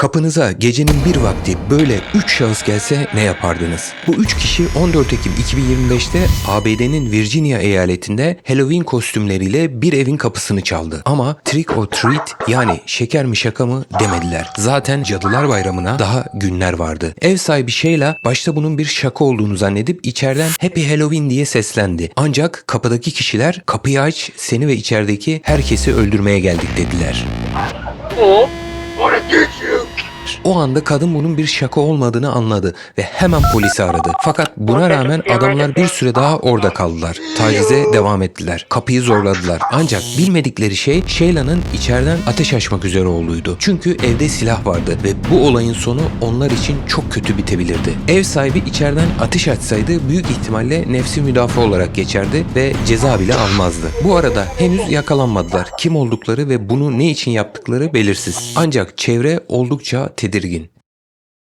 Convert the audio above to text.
Kapınıza gecenin bir vakti böyle 3 şahıs gelse ne yapardınız? Bu 3 kişi 14 Ekim 2025'te ABD'nin Virginia eyaletinde Halloween kostümleriyle bir evin kapısını çaldı. Ama trick or treat, yani şeker mi şaka mı demediler. Zaten Cadılar Bayramı'na daha günler vardı. Ev sahibi Sheila başta bunun bir şaka olduğunu zannedip içeriden Happy Halloween diye seslendi. Ancak kapıdaki kişiler kapıyı aç, seni ve içerideki herkesi öldürmeye geldik dediler. O anda kadın bunun bir şaka olmadığını anladı ve hemen polisi aradı. Fakat buna rağmen adamlar bir süre daha orada kaldılar. Tacize devam ettiler. Kapıyı zorladılar. Ancak bilmedikleri şey Sheila'nın içeriden ateş açmak üzere olduğuydu. Çünkü evde silah vardı ve bu olayın sonu onlar için çok kötü bitebilirdi. Ev sahibi içeriden ateş açsaydı büyük ihtimalle nefsi müdafaa olarak geçerdi ve ceza bile almazdı. Bu arada henüz yakalanmadılar. Kim oldukları ve bunu ne için yaptıkları belirsiz. Ancak çevre oldukça tedirgin.